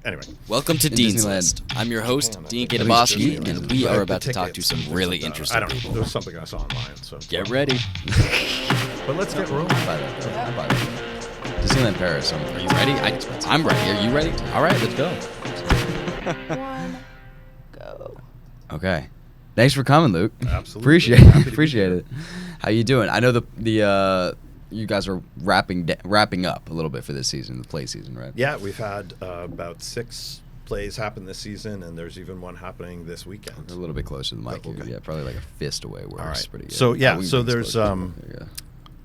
Anyway. Welcome to Dean's Disneyland. List. I'm your host, Dean At least Kitaboski, Disneyland. and we Like are the about to talk to tickets, some there's really I interesting don't know. people. There was something I saw online. So Get ready. But let's get rolling. Buy that, though. I'll buy that. Disneyland Paris. Are you ready? I'm ready. Are you ready? All right, let's go. One, go. Okay. Thanks for coming, Luke. Absolutely. Happy to be Appreciate here. it. How you doing? I know the you guys are wrapping up a little bit for this season, the play season, right? Yeah, we've had about 6 plays happen this season, and there's even one happening this weekend. A little bit closer to the mic. Okay. Yeah, probably like a fist away. Where All it's right. pretty good. So, yeah, we can so bring there's, this closer. There you go.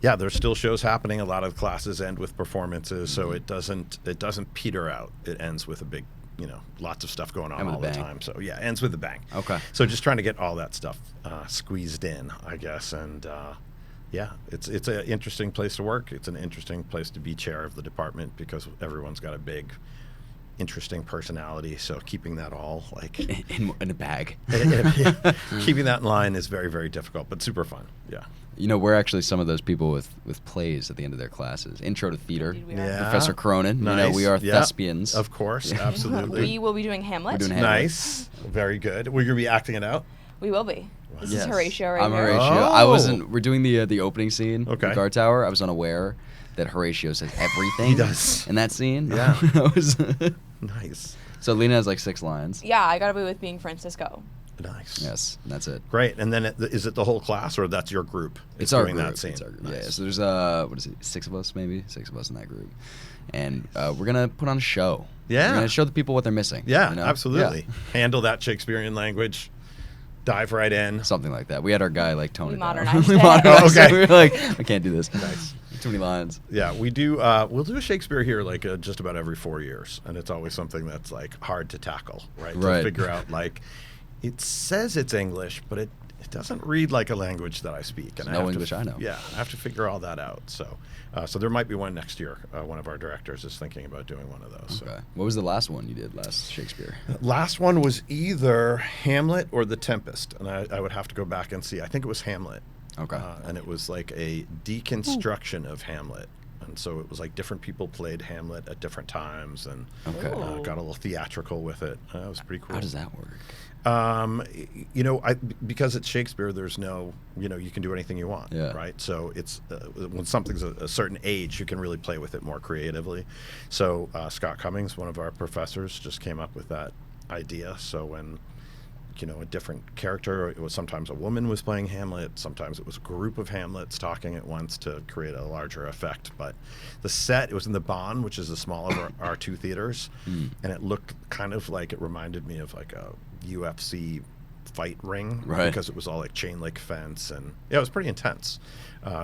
Yeah, there's still shows happening. A lot of classes end with performances, so it doesn't peter out. It ends with a big, lots of stuff going on And with all a the bang. time. So yeah, ends with a bang. Okay. So just trying to get all that stuff squeezed in, I guess, and yeah, it's an interesting place to work. It's an interesting place to be chair of the department because everyone's got a big, interesting personality. So keeping that all like in a bag. keeping that in line is very, very difficult, but super fun. Yeah. We're actually some of those people with plays at the end of their classes. Intro to theater. Indeed we are. Yeah. Professor Cronin. Nice. We are Yeah. thespians. Of course, absolutely. We will be doing Hamlet. We're doing Hamlet. Nice. Very good. We're going to be acting it out? We will be. This Yes. is Horatio right I'm here. Horatio. Oh. I wasn't. We're doing the opening scene. Okay. The guard tower. I was unaware that Horatio says everything. He does. in that scene. Yeah. I was Nice. so Lena has like 6 lines. Yeah, I gotta be with being Francisco. Nice. Yes, and that's it. Great. And then is it the whole class or that's your group? It's our doing group. That scene? It's our group. Nice. Yeah. So there's what is it? 6 of us maybe. 6 of us in that group, and we're gonna put on a show. Yeah. We're gonna show the people what they're missing. Yeah, you know? absolutely. Yeah. Handle that Shakespearean language. Dive right in. Something like that. We had our guy like tone We it down. modernized We it. modernized Oh, it. okay. We were like, I can't do this. Nice. Too many lines. Yeah, we do. We'll do a Shakespeare here like just about every 4 years, and it's always something that's like hard to tackle, right? Right. To figure out like it says it's English, but it doesn't read like a language that I speak. And There's no English I know. Yeah, I have to figure all that out. So, so there might be one next year. One of our directors is thinking about doing one of those. Okay. So. What was the last one you did? Last Shakespeare. Last one was either Hamlet or The Tempest, and I would have to go back and see. I think it was Hamlet. Okay. And it was like a deconstruction of Hamlet. And so it was like different people played Hamlet at different times and Okay. got a little theatrical with it. It was pretty cool. How does that work? Because it's Shakespeare, there's no, you can do anything you want, Yeah. right? So it's when something's a certain age, you can really play with it more creatively. So Scott Cummings, one of our professors, just came up with that idea. So when a different character, it was sometimes a woman was playing Hamlet, sometimes it was a group of Hamlets talking at once to create a larger effect. But the set, it was in the Bond, which is the smaller of our 2 theaters, and it looked kind of like, it reminded me of like a UFC fight ring, Right. because it was all like chain link fence, and yeah, it was pretty intense.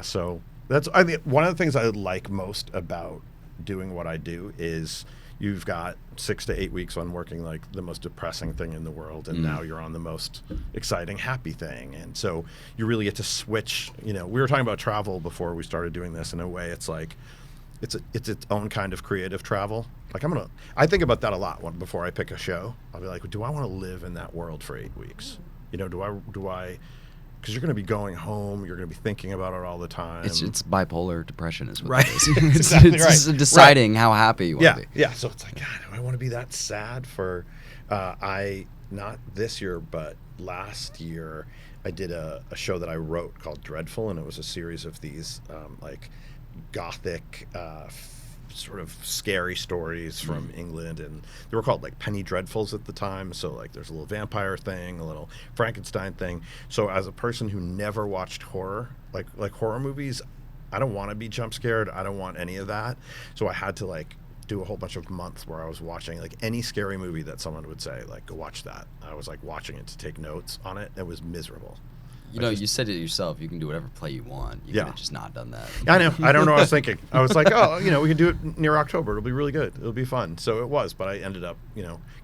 So that's one of the things I like most about doing what I do is you've got 6 to 8 weeks on working like the most depressing thing in the world, and now you're on the most exciting, happy thing. And so you really get to switch. We were talking about travel before we started doing this. In a way, it's like it's its own kind of creative travel. Like I think about that a lot before I pick a show. I'll be like, do I want to live in that world for 8 weeks? Do I? Because you're going to be going home, you're going to be thinking about it all the time. It's bipolar depression is what Right. it is. Exactly it's right. just deciding how happy you want to be. Yeah. So it's like, God, do I want to be that sad for? Not this year, but last year, I did a show that I wrote called Dreadful, and it was a series of these like gothic. Sort of scary stories from England, and they were called like penny dreadfuls at the time. So like there's a little vampire thing, a little Frankenstein thing. So as a person who never watched horror, like horror movies, I don't want to be jump scared. I don't want any of that. So I had to like do a whole bunch of months where I was watching like any scary movie that someone would say, like, go watch that. I was like watching it to take notes on it. It was miserable. You said it yourself. You can do whatever play you want. You could have just not done that. I know. I don't know what I was thinking. I was like, we can do it near October. It'll be really good. It'll be fun. So it was, but I ended up,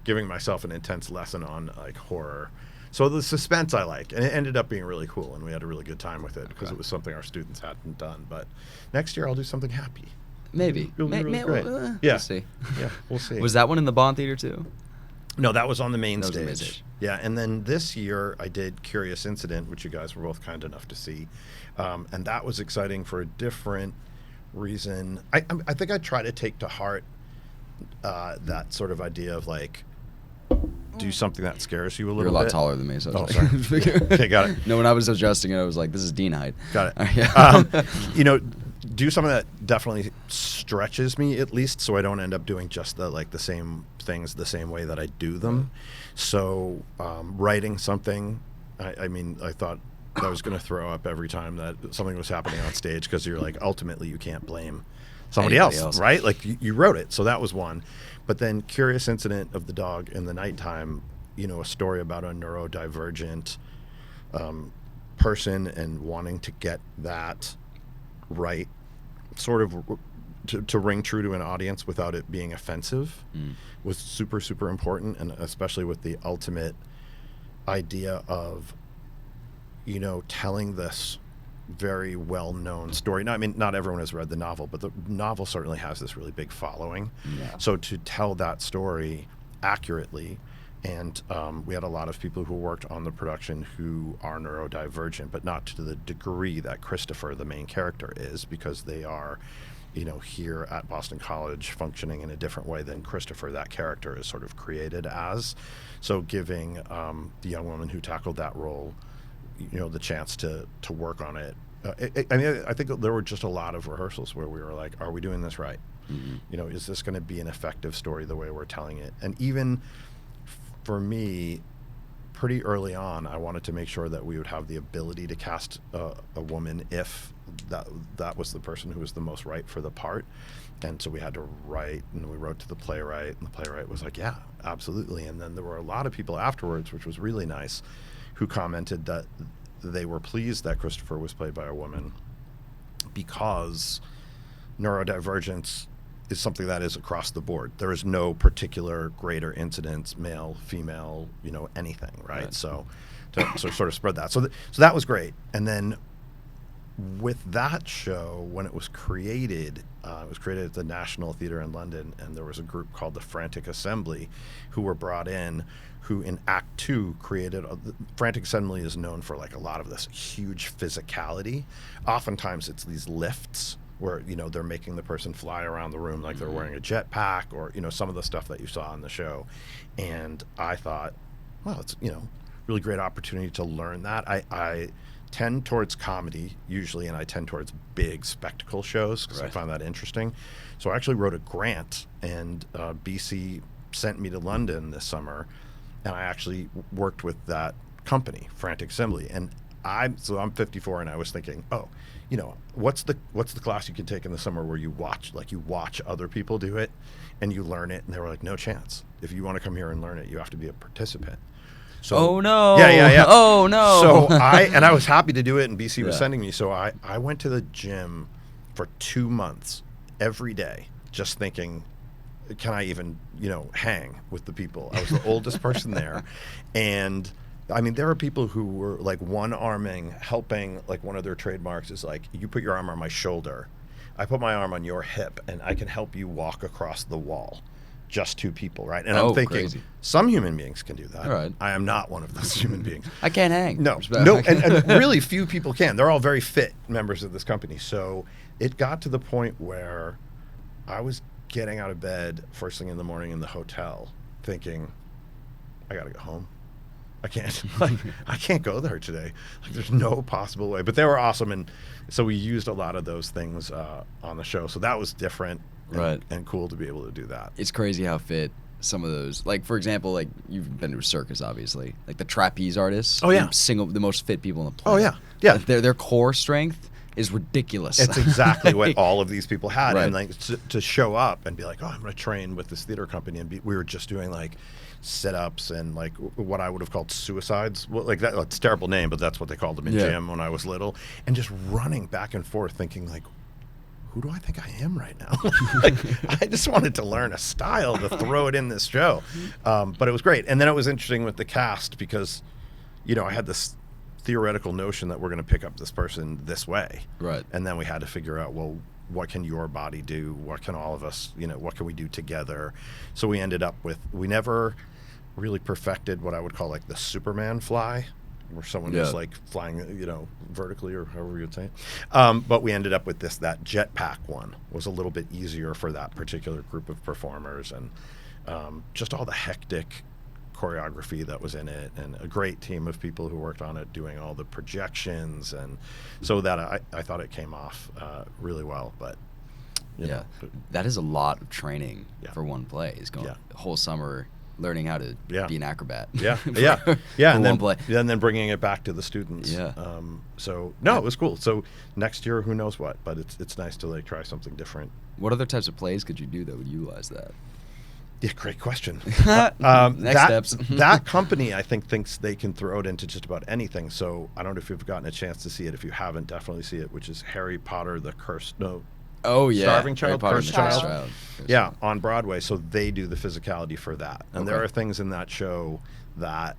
giving myself an intense lesson on like horror. So the suspense I like, and it ended up being really cool, and we had a really good time with it because it was something our students hadn't done. But next year I'll do something happy. Maybe. It'll be really great. Yeah. Yeah. We'll see. Yeah, we'll see. Was that one in the Bond Theater too? No, that was on the main That was stage. the main stage. Yeah, and then this year I did Curious Incident, which you guys were both kind enough to see, and that was exciting for a different reason. I think I try to take to heart that sort of idea of like do something that scares you a You're little a lot bit. taller than me, so. Oh, sorry. Okay, got it. No, when I was adjusting it, I was like, "This is Dean height." Got it. Yeah. You know, do something that definitely stretches me at least, so I don't end up doing just the same things the same way that I do them. So writing something, I mean, I thought I was going to throw up every time that something was happening on stage, because you're like, ultimately you can't blame somebody Anybody else, else. right? Like you wrote it, so that was one. But then Curious Incident of the Dog in the Nighttime, you know, a story about a neurodivergent person and wanting to get that right, sort of to ring true to an audience without it being offensive, was super, super important. And especially with the ultimate idea of, you know, telling this very well-known story. Now, I mean, not everyone has read the novel, but the novel certainly has this really big following. Yeah. So to tell that story accurately, and we had a lot of people who worked on the production who are neurodivergent, but not to the degree that Christopher, the main character, is, because they are, you know, here at Boston College functioning in a different way than Christopher, that character, is sort of created as. So giving the young woman who tackled that role, you know, the chance to work on it. I mean, I think there were just a lot of rehearsals where we were like, are we doing this right? You know, is this going to be an effective story the way we're telling it? And even for me, pretty early on, I wanted to make sure that we would have the ability to cast a woman if that was the person who was the most right for the part. And so we had to write, and we wrote to the playwright, and the playwright was like, yeah, absolutely. And then there were a lot of people afterwards, which was really nice, who commented that they were pleased that Christopher was played by a woman, because neurodivergence is something that is across the board. There is no particular grade or incidence, male, female, you know, anything, right? So to sort of spread that. So that was great. And then with that show, when it was created at the National Theatre in London, and there was a group called the Frantic Assembly who were brought in, who in Act 2 created Frantic Assembly is known for like a lot of this huge physicality. Oftentimes it's these lifts where, you know, they're making the person fly around the room like they're wearing a jetpack, or, you know, some of the stuff that you saw on the show. And I thought, well, it's, you know, really great opportunity to learn that. I tend towards comedy usually, and I tend towards big spectacle shows because I find that interesting. So I actually wrote a grant, and BC sent me to London this summer, and I actually worked with that company, Frantic Assembly. And I'm 54, and I was thinking, oh, you know, what's the class you can take in the summer where you watch other people do it and you learn it? And they were like, no chance. If you want to come here and learn it, you have to be a participant. So, oh no! Yeah. Oh no! So I was happy to do it, and BC was sending me. So I went to the gym for 2 months every day, just thinking, can I even, you know, hang with the people? I was the oldest person there, and I mean, there are people who were like one-arming, helping. Like one of their trademarks is like, you put your arm on my shoulder, I put my arm on your hip, and I can help you walk across the wall. Just two people, right? And I'm thinking, crazy. Some human beings can do that. Right. I am not one of those human beings. I can't hang. No, and really few people can. They're all very fit members of this company. So it got to the point where I was getting out of bed first thing in the morning in the hotel, thinking, I gotta go home. I can't go there today. Like, there's no possible way. But they were awesome, and so we used a lot of those things on the show. So that was different, and cool to be able to do that. It's crazy how fit some of those, like, for example, like, you've been to a circus, obviously, like the trapeze artists. Oh yeah, the most fit people on the Oh planet. yeah. Their core strength is ridiculous. It's exactly what all of these people had, Right. and like to show up and be like, oh, I'm going to train with this theater company, and we were just doing like sit-ups and like what I would have called suicides. Well, like that, it's a terrible name, but that's what they called them in gym when I was little, and just running back and forth, thinking like, who do I think I am right now? Like, I just wanted to learn a style to throw it in this show, but it was great. And then it was interesting with the cast because, you know, I had this theoretical notion that we're going to pick up this person this way, Right. and then we had to figure out, well, what can your body do? What can all of us, you know, what can we do together? So we ended up with, we never really perfected what I would call like the Superman fly, where someone Yeah. is like flying, vertically or however you'd say it. But we ended up with that jetpack one was a little bit easier for that particular group of performers, and just all the hectic choreography that was in it, and a great team of people who worked on it doing all the projections, and so that I thought it came off really well. But you know, that is a lot of training Yeah. for one play. Is going Yeah. the whole summer learning how to Yeah. be an acrobat. yeah, for- yeah, for and one then play. and then bringing it back to the students. Yeah. So no, it was cool. So next year, who knows what? But it's nice to like try something different. What other types of plays could you do that would utilize that? Yeah, great question. Next steps. That company, I think, thinks they can throw it into just about anything. So I don't know if you've gotten a chance to see it. If you haven't, definitely see it. Which is Harry Potter, the Cursed. No, Oh yeah, Starving Harry Child, Potter and Cursed the Cursed Child. Cursed yeah, Child. on Broadway. So they do the physicality for that. And there Okay. are things in that show that,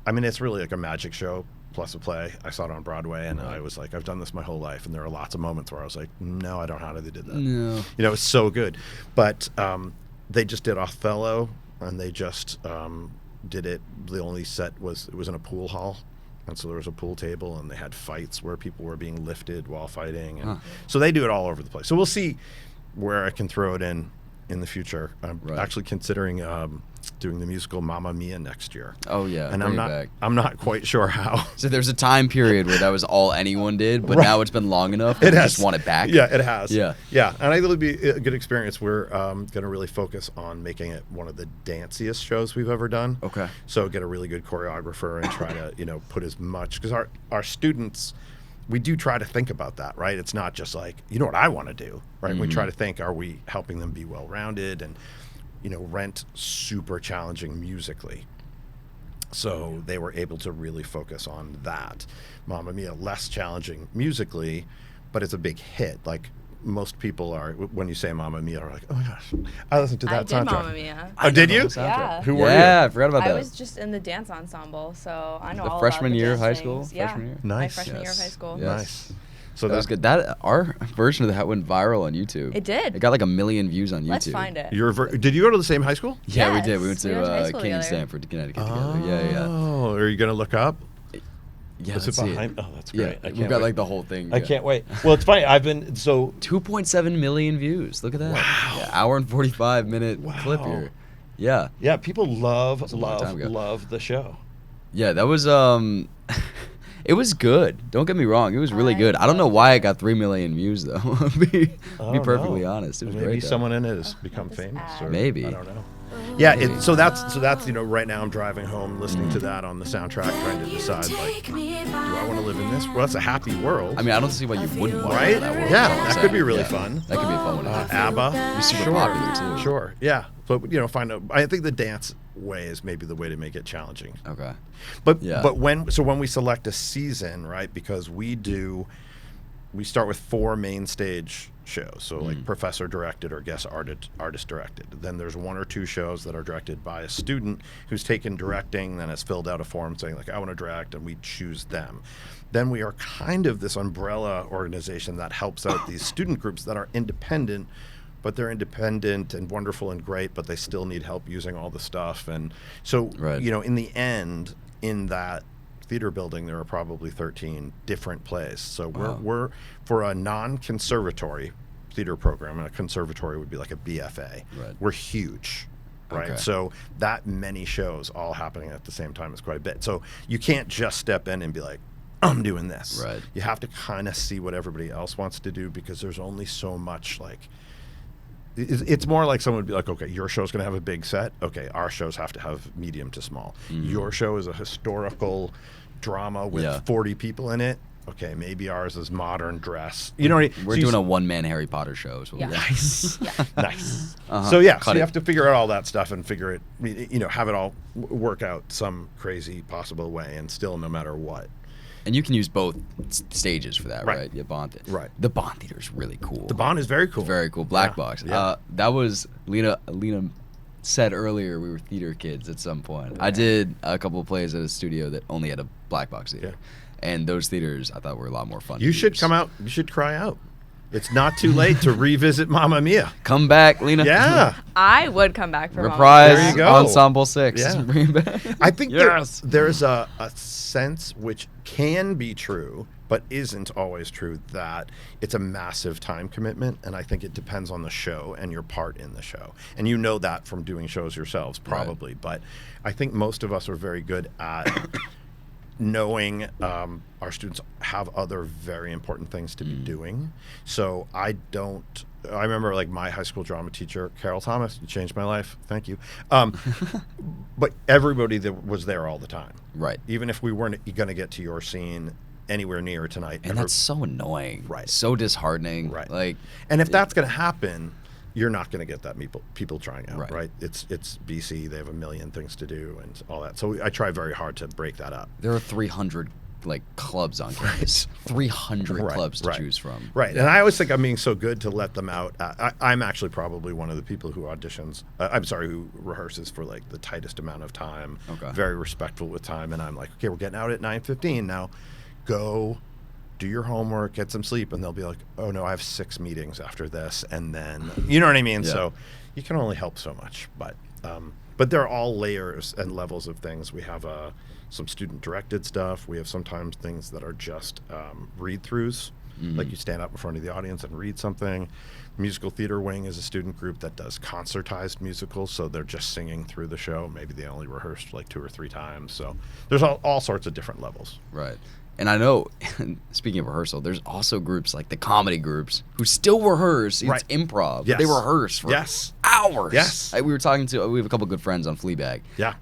I mean, it's really like a magic show plus a play. I saw it on Broadway, and I was like, I've done this my whole life. And there are lots of moments where I was like, no, I don't know how they did that. No. It's so good. But they just did Othello, and they just did it. The only set was in a pool hall, and so there was a pool table, and they had fights where people were being lifted while fighting, and so they do it all over the place. So we'll see where I can throw it in the future. I'm Right. actually considering doing the musical Mamma Mia next year. Oh yeah, And bring I'm it back. not quite sure how. So there's a time period where that was all anyone did, but Right. now it's been long enough that It we has. just want it back. Yeah, it has. Yeah. Yeah, and I think it'll be a good experience. We're going to really focus on making it one of the danciest shows we've ever done. Okay. So get a really good choreographer and try to, put as much, because our students, we do try to think about that, right? It's not just like, what I want to do, right? We try to think, are we helping them be well-rounded? And, Rent, super challenging musically. So they were able to really focus on that. Mamma Mia, less challenging musically, but it's a big hit. Like, most people are, when you say Mamma Mia, are like, oh my gosh, I listened to that I did soundtrack. Mamma Mia. Oh, did you? know the soundtrack. Yeah. Who were Yeah, you? I forgot about I that. was just in the dance ensemble, so I know The all freshman about the year of dance high school? things. Yeah, Freshman year? my Nice. freshman year of Yes. high school. Yeah. Nice. So That was good. That our version of that went viral on YouTube. It did. It got like 1 million views on YouTube. Let's find it. Did you go to the same high school? Yeah, we Yes, did. We went to we went to high school King and together. Stanford, Connecticut together. Yeah. Oh, are you going to look up? Yeah, Is let's it see behind? Oh, that's Yeah, great. I we've can't got wait. like the whole thing. I can't wait. Well, it's funny. I've been, 2.7 million views. Look at that. Wow. Yeah, hour and 45-minute clip Wow. here. Yeah. yeah, people love a long time ago. the show. Yeah, that was it was good. Don't get me wrong. It was really I good. I don't know loved why it. it got 3 million views though. be I don't perfectly know. honest. It was Maybe great. though. someone in it has become this famous. ad. Or, Maybe. I don't know. Yeah, Maybe. so that's right now I'm driving home listening to that on the soundtrack, trying to decide like, do I want to live in this? Well, that's a happy world, I mean, I don't see why you wouldn't want to right? live in that world. Yeah, That's all I'm that could saying. be really Yeah. fun. That could be a fun one. to do. ABBA, Be super sure, popular, too. Sure, yeah. But find out. I think the dance way is maybe the way to make it challenging. Okay. But Yeah. when we select a season, right? Because we start with 4 main stage shows, so like professor directed or guest artist directed. Then there's 1 or 2 shows that are directed by a student who's taken directing, then has filled out a form saying like I want to direct, and we choose them. Then we are kind of this umbrella organization that helps out these student groups that are independent, but they're independent and wonderful and great, but they still need help using all the stuff. And so, Right. in the end, in that theater building, there are probably 13 different plays. So Wow. we're for a non-conservatory theater program, and a conservatory would be like a BFA. Right. We're huge. Right. Okay. So that many shows all happening at the same time is quite a bit. So you can't just step in and be like, I'm doing this. Right. You have to kind of see what everybody else wants to do, because there's only so much like it's more like someone would be like, okay, your show's going to have a big set. Okay, our shows have to have medium to small. Your show is a historical drama with Yeah. 40 people in it. Okay, maybe ours is modern dress. You know what I mean? We're So you doing s- a one-man Harry Potter show. So Yeah. Nice. Yeah. Nice. Uh-huh. So yeah, Cut so you it. have to figure out all that stuff and figure it, have it all work out some crazy possible way, and still no matter what. And you can use both stages for that, Right. right? Yeah, Bond. Right. The Bond Theater is really cool. The Bond is very cool. Very cool. Black Yeah. box. Yeah. That was Lena said earlier we were theater kids at some point. I did a couple of plays at a studio that only had a black box theater. Yeah. And those theaters I thought were a lot more fun. You to should use. come out. You should cry out. It's not too late to revisit Mamma Mia. Come back, Lena. Yeah. I would come back for Reprise There you go. Ensemble 6. Yeah. Bring it back. I think Yes. there's a sense which can be true, but isn't always true, that it's a massive time commitment. And I think it depends on the show and your part in the show. And you know that from doing shows yourselves, probably. Right. But I think most of us are very good at knowing our students have other very important things to be doing. So I remember like my high school drama teacher, Carol Thomas, you changed my life. Thank you. But everybody that was there all the time. Right. Even if we weren't going to get to your scene anywhere near tonight. And that's so annoying. Right. So disheartening. Right. Like, and if that's going to happen, you're not going to get that people trying out, Right. right? It's BC. They have a million things to do and all that. So I try very hard to break that up. there are 300 like clubs on campus. 300 clubs to choose from. Right. And I always think I'm being so good to let them out. I'm actually probably one of the people who auditions. Who rehearses for like the tightest amount of time. Okay. Very respectful with time. And I'm like, okay, we're getting out at 9:15 now. Go do your homework, get some sleep. And they'll be like, oh no, I have 6 meetings after this. And then, you know what I mean? Yeah. So you can only help so much. But there are all layers and levels of things. We have some student-directed stuff. We have sometimes things that are just read-throughs, like you stand up in front of the audience and read something. Musical theater wing is a student group that does concertized musicals, so they're just singing through the show. Maybe they only rehearsed like 2 or 3 times. So there's all sorts of different levels. Right. And I know, speaking of rehearsal, there's also groups like the comedy groups who still rehearse. It's Right. improv. Yes. They rehearse for hours. Yes. We were talking to, we have a couple good friends on Fleabag. Yeah.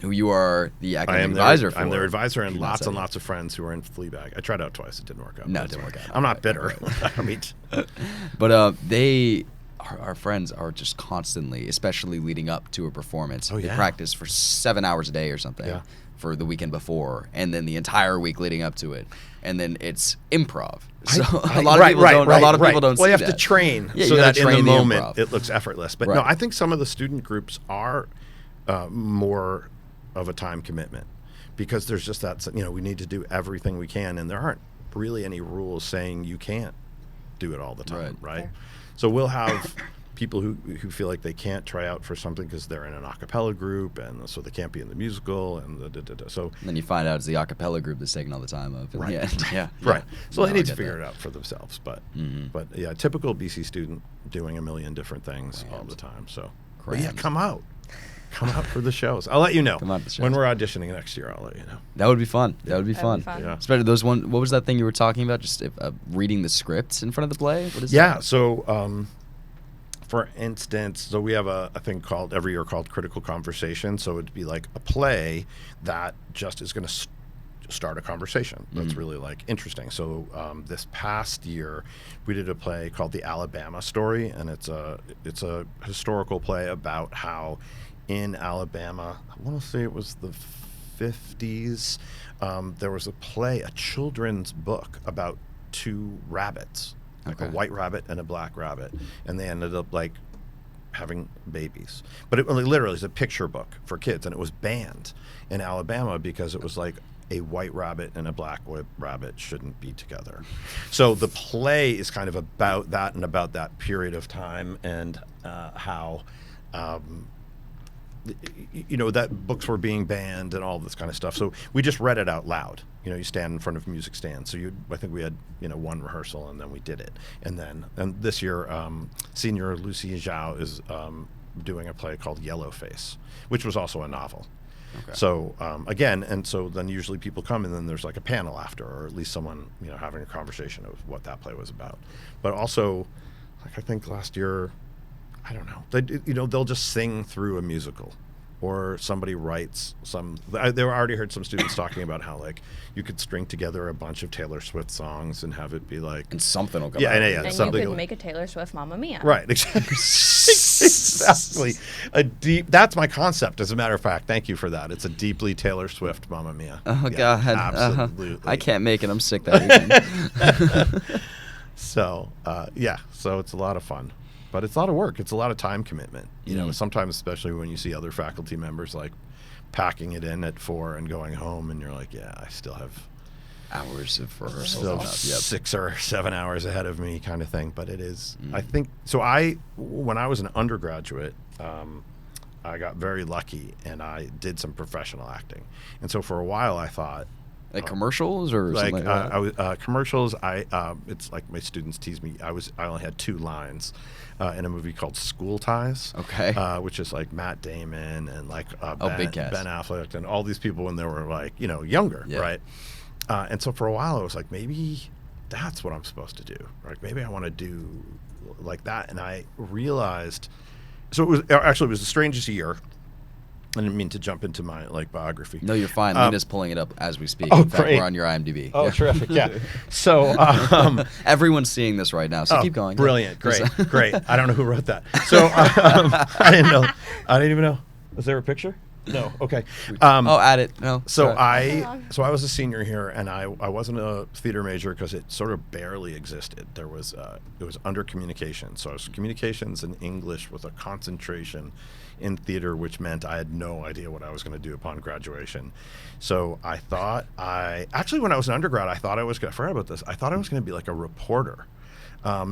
Who you are the I academic am advisor for. I'm their advisor, and Keep on lots and saying. lots of friends who are in Fleabag. I tried out twice. It didn't work out. No, but it it's didn't all work right. out. I'm not bitter. I mean, But they, our friends are just constantly, especially leading up to a performance. Oh, yeah. They practice for 7 hours a day or something. Yeah. For the weekend before, and then the entire week leading up to it, and then it's improv. So a lot of people don't. A lot of people don't. Well, you see have to that. train Yeah, so you that gotta in the train the moment improv. it looks effortless. But no, Right. I think some of the student groups are more of a time commitment because there's just that, we need to do everything we can, and there aren't really any rules saying you can't do it all the time, right? Fair. So we'll have people who feel like they can't try out for something because they're in an a cappella group, and so they can't be in the musical, and so And then you find out it's the a cappella group that's taking all the time up. Right. Yeah. right. So No, they I need to get figure that. it out for themselves. But Mhm. but yeah, typical BC student doing a million different things all the time. So but yeah, Crammed. come out for the shows. I'll let you know Come out to the shows. when we're auditioning next year. I'll let you know. That would be fun. That would be That'd fun. be fun. Yeah. Especially those one. What was that thing you were talking about? Just reading the scripts in front of the play. What is Yeah. that? So for instance, so we have a thing called every year called Critical Conversation. So it'd be like a play that just is going to start a conversation that's really like interesting. So this past year, we did a play called The Alabama Story, and it's a historical play about how in Alabama, I want to say it was the 50s, there was a children's book about 2 rabbits. Like a Okay. white rabbit and a black rabbit, and they ended up like having babies. But it literally is a picture book for kids, and it was banned in Alabama because it was like a white rabbit and a black rabbit shouldn't be together. So the play is kind of about that and about that period of time and how. That books were being banned and all this kind of stuff. So we just read it out loud. You stand in front of music stands. So I think we had, one rehearsal and then we did it. And this year, senior Lucy Zhao is doing a play called Yellowface, which was also a novel. Okay. So again, and so then usually people come and then there's like a panel after, or at least someone, having a conversation of what that play was about. But also, like I think last year, I don't know. They'll just sing through a musical, or somebody writes some. They already heard some students talking about how like you could string together a bunch of Taylor Swift songs and have it be like. And something will come Yeah, out. yeah. And you something could like- make a Taylor Swift Mamma Mia. Right, exactly. Exactly. That's my concept, as a matter of fact. Thank you for that. It's a deeply Taylor Swift Mamma Mia. Oh Yeah, God. absolutely. I can't make it. I'm sick that weekend. So, so it's a lot of fun. But it's a lot of work. It's a lot of time commitment. Sometimes, especially when you see other faculty members like packing it in at 4 and going home, and you're like, yeah, I still have hours of rehearsal. still stuff. Yep. 6 or 7 hours ahead of me, kind of thing. But it is. Mm. I think so. When I was an undergraduate, I got very lucky, and I did some professional acting. And so for a while, I thought. Like commercials or Like something like that? I was commercials. It's like my students tease me. I only had 2 lines in a movie called School Ties. Okay. Which is like Matt Damon and like big cast. Ben Affleck and all these people when they were like younger, Yeah. right? And so for a while I was like, maybe that's what I'm supposed to do. Like maybe I want to do like that. And I realized, so it was the strangest year. I didn't mean to jump into my like biography. No, you're fine. Lena's pulling it up as we speak. Oh, In fact, great. we're on your IMDb. Oh, Yeah. terrific! Yeah. So Everyone's seeing this right now, so keep going. Brilliant, great, great. I don't know who wrote that. So I didn't know. I didn't even know. Was there a picture? No. Okay. Add it. No. So sorry. I was a senior here, and I wasn't a theater major because it sort of barely existed. There was it was under communication, so it was communications and English with a concentration in theater, which meant I had no idea what I was going to do upon graduation. So I thought actually when I was an undergrad, I forgot about this. I thought I was going to be like a reporter.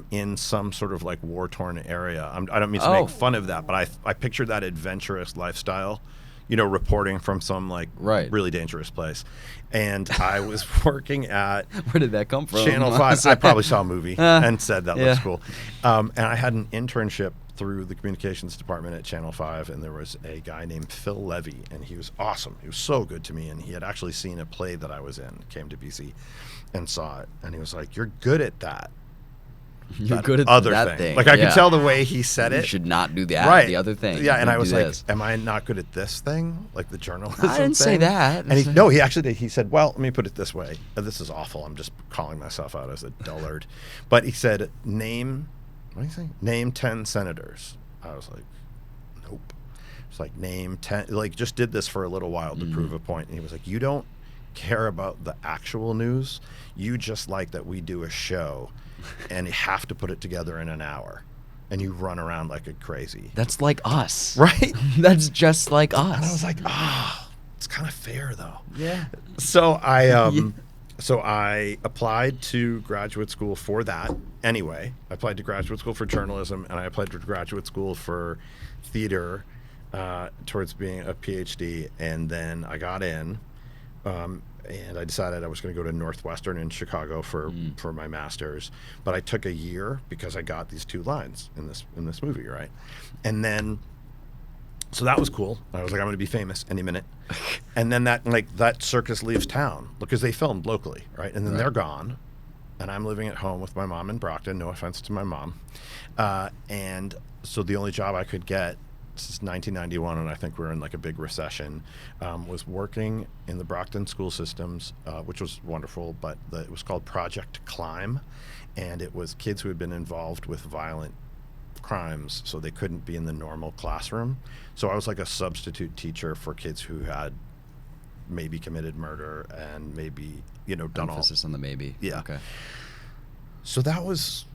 In some sort of like war-torn area. I don't mean to make fun of that, but I pictured that adventurous lifestyle, reporting from some like really dangerous place. And I was working at Where did that come from? Channel 5. I probably saw a movie and said that looks Yeah. cool. And I had an internship through the communications department at Channel 5, and there was a guy named Phil Levy, and he was awesome. He was so good to me, and he had actually seen a play that I was in, came to BC, and saw it. And he was like, "You're good at that." You're that good at other that thing. Like I Yeah. could tell the way he said You it. should not do that. Right. The other thing. Yeah, You and I do was like, this. "Am I not good at this thing? Like the journalism?" I didn't say thing?" that. And he actually did. He said, "Well, let me put it this way. This is awful. I'm just calling myself out as a dullard." But he said, "Name, what do you say? Name 10 senators." I was like, "Nope." It's like name 10. Like just did this for a little while to prove a point. And he was like, "You don't care about the actual news. You just like that we do a show, and you have to put it together in an hour, and you run around like a crazy." That's like us. Right? That's just like us. And I was like, it's kind of fair though. Yeah. So I applied to graduate school for that anyway. I applied to graduate school for journalism, and I applied to graduate school for theater towards being a PhD, and then I got in. And I decided I was going to go to Northwestern in Chicago for my master's, but I took a year because I got these 2 lines in this movie, right? And then, so that was cool. I was like, I'm going to be famous any minute. And then that circus leaves town because they filmed locally, right? And then they're gone, and I'm living at home with my mom in Brockton. No offense to my mom, and so the only job I could get. This is 1991, and I think we're in like a big recession, was working in the Brockton school systems, which was wonderful, but it was called Project Climb, and it was kids who had been involved with violent crimes, so they couldn't be in the normal classroom. So I was like a substitute teacher for kids who had maybe committed murder and maybe, done Emphasis on the maybe. Yeah. Okay. So that was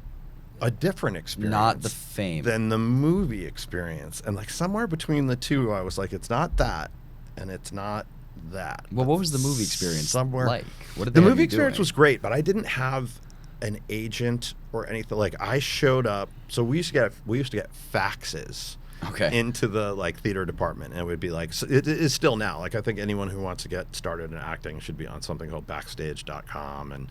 a different experience. Not the fame. Than the movie experience. And like somewhere between the two, I was like, it's not that, and it's not that. Well, what was the movie experience somewhere like? What did the they have movie you experience doing? was great, but I didn't have an agent or anything. Like I showed up, so we used to get faxes into the like theater department, and it would be like, so it is still now, like I think anyone who wants to get started in acting should be on something called backstage.com and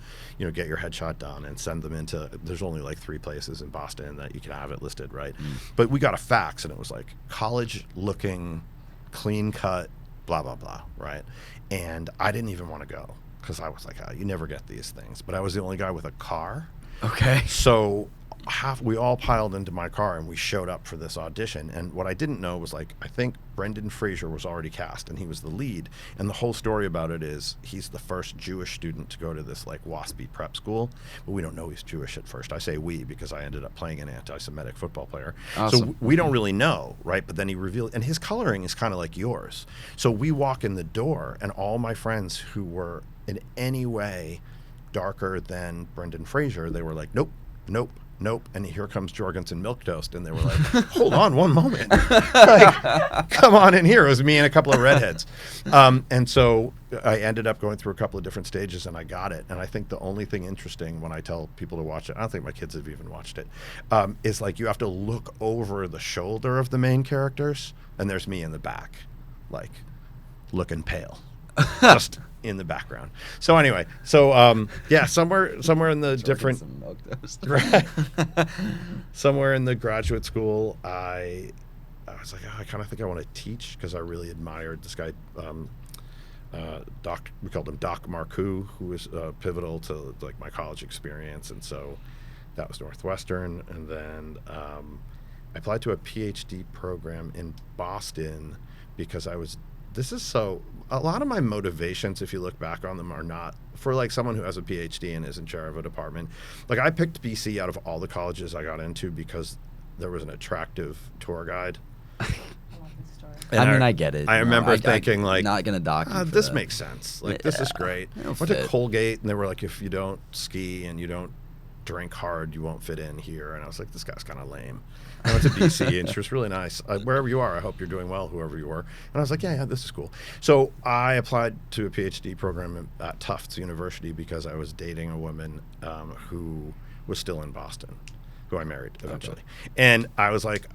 get your headshot done and send them into, there's only like 3 places in Boston that you can have it listed, right? But we got a fax, and it was like college looking, clean cut, blah blah blah, right? And I didn't even want to go because I was like, you never get these things. But I was the only guy with a car. Okay. So we all piled into my car, and we showed up for this audition. And what I didn't know was, like, I think Brendan Fraser was already cast, and he was the lead. And the whole story about it is he's the first Jewish student to go to this like WASPy prep school, but we don't know he's Jewish at first. I say we because I ended up playing an anti-Semitic football player. Awesome. So we don't really know, right? But then he revealed, and his coloring is kind of like yours. So we walk in the door, and all my friends who were in any way darker than Brendan Fraser, they were like, nope, nope, nope. And here comes Jorgensen milk toast. And they were like, hold on one moment. Like, come on in here. It was me and a couple of redheads. And so I ended up going through a couple of different stages and I got it. And I think the only thing interesting when I tell people to watch it, I don't think my kids have even watched it, is like you have to look over the shoulder of the main characters and there's me in the back, like looking pale. Just in the background. So anyway, yeah, somewhere in the different, Some milk toast. right, somewhere in the graduate school, I was like, I kind of think I want to teach because I really admired this guy, we called him Doc Marcoux, who was pivotal to like my college experience, and so that was Northwestern, and then I applied to a PhD program in Boston because a lot of my motivations, if you look back on them, are not for like someone who has a PhD and is in chair of a department. Like I picked BC out of all the colleges I got into because there was an attractive tour guide. I get it. I remember thinking like, not gonna dock you for this that. makes sense. Like this is great. It'll Went to fit. Colgate and they were like, if you don't ski and you don't drink hard, you won't fit in here. And I was like, this guy's kind of lame. I went to BC and she was really nice. Wherever you are, I hope you're doing well, whoever you were. And I was like, yeah, this is cool. So I applied to a PhD program at Tufts University because I was dating a woman who was still in Boston, who I married eventually. Okay. And I was like,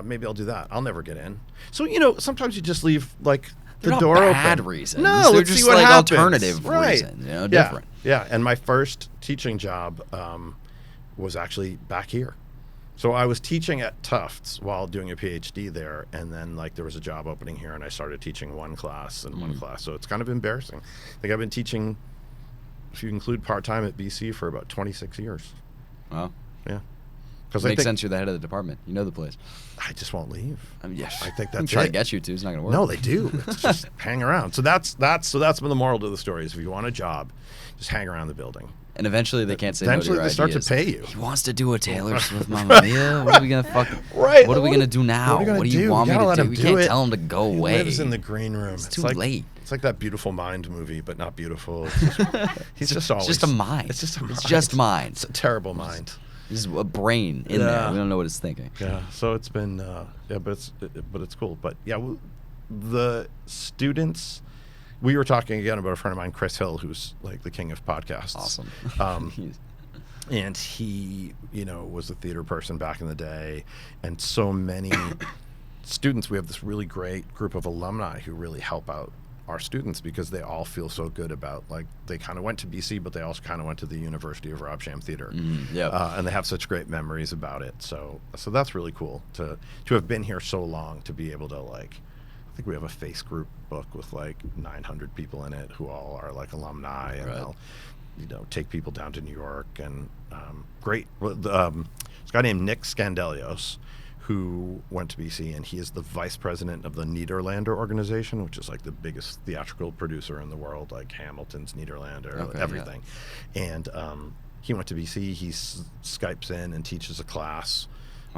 maybe I'll do that. I'll never get in. So, sometimes you just leave like the They're door not open. bad reasons. No, They're let's just see what like happens. alternative Right. reasons, different. Yeah, and my first teaching job was actually back here. So I was teaching at Tufts while doing a PhD there, and then like there was a job opening here, and I started teaching one class and one class. So it's kind of embarrassing. I think I've been teaching, if you include part-time at BC, for about 26 years. Wow. Yeah. Makes sense. You're the head of the department. You know the place. I just won't leave. I mean, I think I'm that's trying it. to get you to. It's not going to work. No, they do. It's just hang around. So that's been the moral to the story. Is if you want a job, just hang around the building. And eventually they can't say Eventually no to they your start to ideas. pay you. He wants to do a Taylor Swift Mamma Mia. What are we gonna Right. What are we gonna do now? What do you want me to do? We can't tell him to go He away. lives in the green room. It's too like, late. It's like that Beautiful Mind movie, but not beautiful. He's just always. It's just a mind. It's just a mind. It's just mind. It's a terrible mind. There's a brain in there. We don't know what it's thinking. Yeah. So it's been but it's cool. But yeah, the students. We were talking again about a friend of mine, Chris Hill, who's like the king of podcasts. Awesome. And he, was a theater person back in the day, and so many students. We have this really great group of alumni who really help out our students because they all feel so good about, like, they kind of went to BC, but they also kind of went to the University of Robsham Theater, and they have such great memories about it. So that's really cool to have been here so long, to be able to, like, I think we have a face group book with like 900 people in it who all are like alumni, and they'll take people down to New York, and great. This guy named Nick Scandelios, who went to BC, and he is the vice president of the Nederlander organization, which is like the biggest theatrical producer in the world, like Hamilton's Nederlander, everything. Yeah. And he went to BC. He Skypes in and teaches a class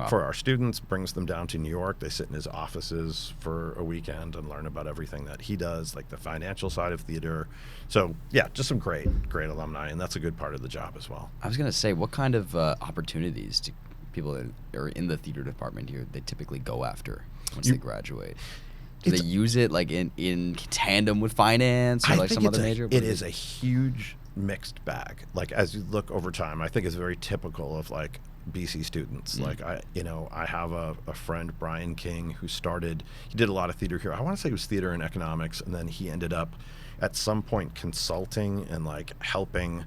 for our students, brings them down to New York. They sit in his offices for a weekend and learn about everything that he does, like the financial side of theater. So yeah, just some great alumni, and that's a good part of the job as well. I was going to say, what kind of opportunities do people that are in the theater department here, they typically go after once they graduate? Do they use it like in tandem with finance or like some other major? It is a huge mixed bag. Like as you look over time, I think it's very typical of like BC students. Like I have a friend, Brian King, who he did a lot of theater here. I want to say it was theater and economics, and then he ended up at some point consulting and like helping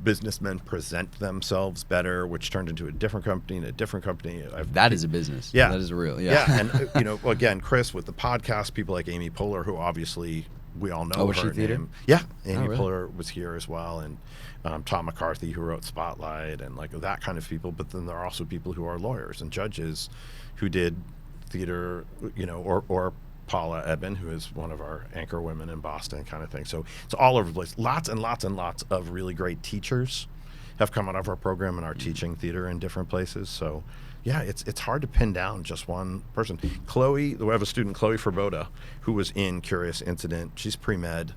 businessmen present themselves better, which turned into a different company and a different company. That is a business. Yeah. That is real. Yeah. And again, Chris, with the podcast, people like Amy Poehler, who obviously we all know was her she theater? name. Yeah. Amy really? Poehler was here as well, and Tom McCarthy, who wrote Spotlight, and like that kind of people. But then there are also people who are lawyers and judges who did theater, or Paula Eben, who is one of our anchor women in Boston, kind of thing. So it's all over the place. Lots and lots and lots of really great teachers have come out of our program and are teaching theater in different places. So yeah, it's hard to pin down just one person. We have a student, Chloe Ferboda, who was in Curious Incident. She's pre-med.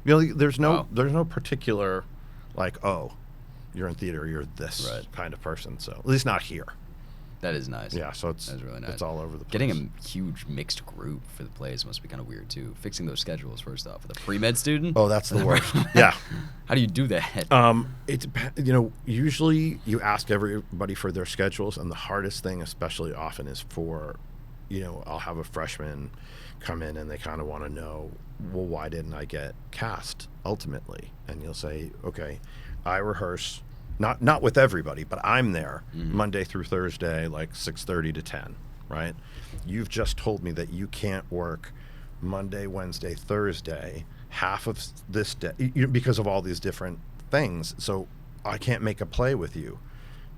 There's no particular like, you're in theater, you're this Right. kind of person. So at least not here. That is nice. Yeah, so it's That's really nice. it's all over the place. Getting a huge mixed group for the plays must be kind of weird too. Fixing those schedules first off with a pre-med student. Oh, that's the worst. Yeah. How do you do that? It usually you ask everybody for their schedules, and the hardest thing, especially often, is for, I'll have a freshman come in and they kind of want to know, well, why didn't I get cast ultimately? And you'll say, okay, I rehearse. Not with everybody, but I'm there Monday through Thursday, like 6:30 to 10, right? You've just told me that you can't work Monday, Wednesday, Thursday, half of this day, because of all these different things. So I can't make a play with you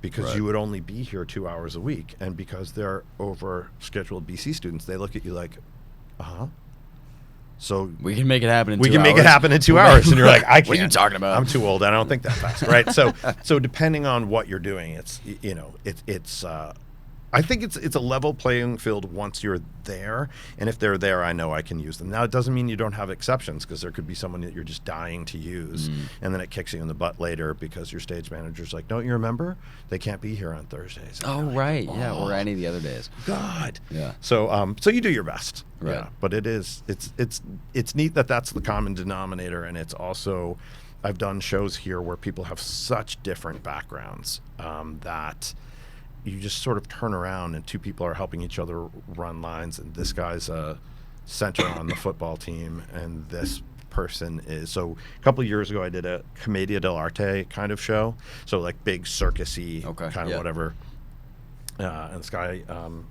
because Right. you would only be here 2 hours a week. And because they're over scheduled BC students, they look at you like, So we can make it happen in 2 we hours. can make it happen in 2 hours, and you're like, I can't. What are you talking about? I'm too old. I don't think that fast, right? So depending on what you're doing, it's I think it's a level playing field once you're there, and if they're there, I know I can use them. Now, it doesn't mean you don't have exceptions, because there could be someone that you're just dying to use, and then it kicks you in the butt later because your stage manager's like, don't you remember? They can't be here on Thursdays. And Oh you're like, right, yeah, or any of the other days. God. Yeah. So so you do your best. Right. Yeah. But it's neat that that's the common denominator, and it's also, I've done shows here where people have such different backgrounds that you just sort of turn around and two people are helping each other run lines, and this guy's a center on the football team and this person is. So a couple of years ago I did a Commedia dell'arte kind of show, so like big circusy kind of whatever, and this guy Yeah, we learned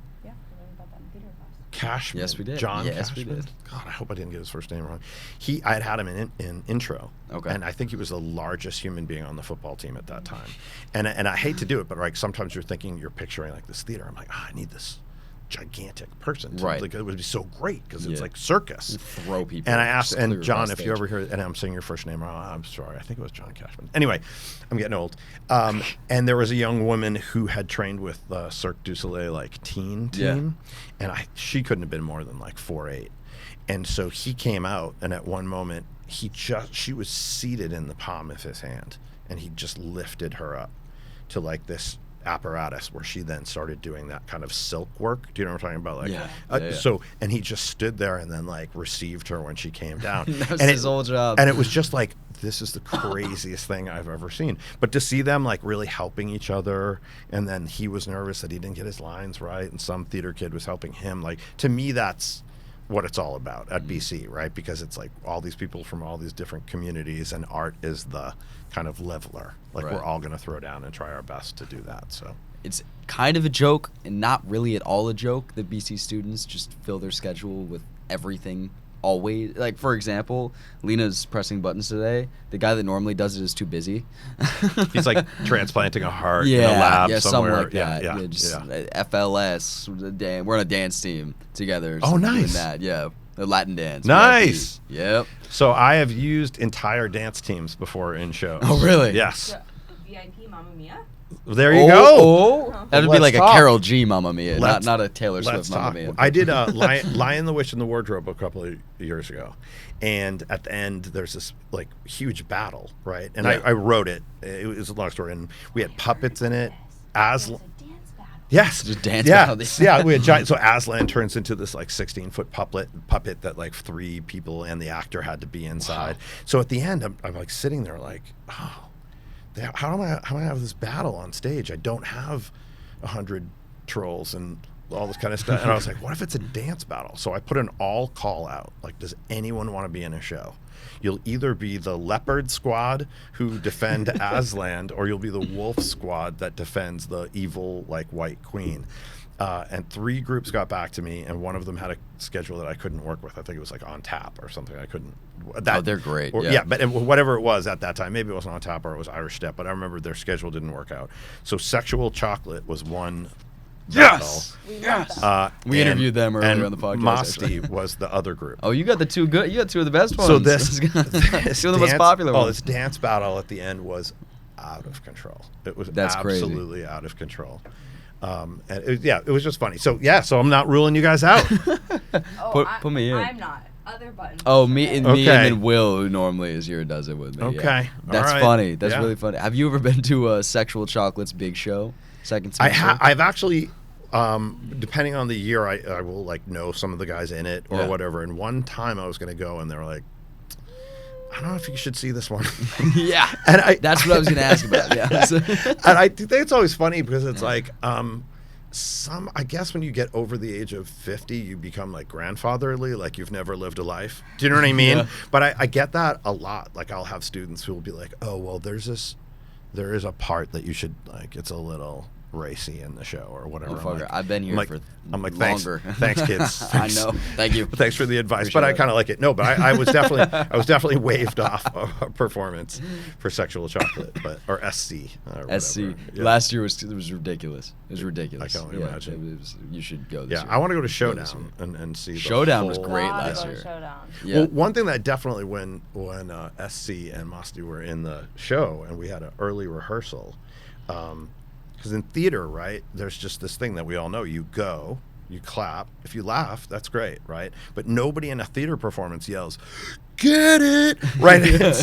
about that in theater class. Cashman. Yes, we did. John Yes, we Cashman. did. God, I hope I didn't get his first name wrong. I had him in intro. Okay. And I think he was the largest human being on the football team at that time. And I hate to do it, but like sometimes you're picturing like this theater. I'm like, I need this gigantic person. Right. Like, it would be so great because it's like circus. Throw people. And I asked, just clear and John, across if you stage. ever hear, and I'm saying your first name wrong, I'm sorry. I think it was John Cashman. Anyway, I'm getting old. And there was a young woman who had trained with the Cirque du Soleil like teen team, and she couldn't have been more than like 4'8". And so he came out, and at one moment she was seated in the palm of his hand, and he just lifted her up to like this apparatus where she then started doing that kind of silk work. Do you know what I'm talking about? Like, so, and he just stood there and then like received her when she came down. That was and his whole job. And it was just like, this is the craziest thing I've ever seen. But to see them like really helping each other, and then he was nervous that he didn't get his lines right, and some theater kid was helping him. Like, to me, that's what it's all about at BC, right? Because it's like all these people from all these different communities, and art is the kind of leveler. Like, we're all going to throw down and try our best to do that. So it's kind of a joke and not really at all a joke that BC students just fill their schedule with everything always. Like, for example, Lena's pressing buttons today. The guy that normally does it is too busy. he's like transplanting a heart in a lab somewhere. Something like that. Just FLS. We're on a dance team together. Oh, nice. Doing that. Yeah. The Latin dance. Nice. VIP. Yep. So I have used entire dance teams before in shows. Oh, really? Yes. So, VIP Mamma Mia? There you go. Oh. That would be Let's like talk. a Carol G. Mamma Mia, Let's- not a Taylor Let's Swift Mamma talk. Mia. I did Lion the Witch in the Wardrobe a couple of years ago, and at the end there's this like huge battle, right? And I wrote it. It was a long story, and we had puppets in it. There's a dance battle. Yes, Just dance yeah, battle. yeah. We had giant. So Aslan turns into this like 16-foot puppet that like 3 people and the actor had to be inside. Wow. So at the end, I'm like sitting there like, oh, how am I have this battle on stage? I don't have 100 trolls and all this kind of stuff. And I was like, what if it's a dance battle? So I put an all call out. Like, does anyone want to be in a show? You'll either be the leopard squad who defend Aslan, or you'll be the wolf squad that defends the evil like white queen. And 3 groups got back to me, and one of them had a schedule that I couldn't work with. I think it was like On Tap or something. I couldn't. They're great. Or, yeah. but whatever it was at that time, maybe it wasn't On Tap or it was Irish Step, but I remember their schedule didn't work out. So Sexual Chocolate was one. Yes. We love that. We interviewed them earlier and on the podcast, Masti was the other group. Oh, you got the 2 good. You got 2 of the best ones. So this 2 of the most popular ones. this dance battle at the end was out of control. It was That's crazy. absolutely out of control. And it was just funny. So I'm not ruling you guys out. Oh, Put me in. I'm not. other buttons. Oh, me and Okay. then Will, who normally is here, does it with me. Okay. Yeah. That's All right. funny. That's Yeah. really funny. Have you ever been to a Sexual Chocolate's big show? Second I semester? I've actually, depending on the year, I will like know some of the guys in it or Yeah. whatever. And one time I was going to go, and they were like, I don't know if you should see this one. Yeah. And That's what I was going to ask about. Yeah. And I think it's always funny because it's like I guess when you get over the age of 50, you become like grandfatherly, like you've never lived a life. Do you know what I mean? Yeah. But I get that a lot. Like I'll have students who will be like, oh, well, there is a part that you should like, it's a little racy in the show or whatever. I'm Motherfucker, like- I've been here I'm like, for longer. longer. Thanks, kids. I know. Thank you. Thanks for the advice, Appreciate but I it. kind of like it. No, but I was definitely waved off a performance for Sexual Chocolate, or SC. Or SC. whatever. Yeah. Last year was ridiculous. It was ridiculous. I can only imagine. It was, you should go this Yeah, year. I want to go to this Showdown year. and see. The Showdown was whole- great Gotta last go to year. Showdown. Yeah. Well, one thing that definitely when SC and Masti were in the show and we had an early rehearsal, because in theater, right, there's just this thing that we all know: you go, you clap. If you laugh, that's great, right? But nobody in a theater performance yells, "Get it!" Right? And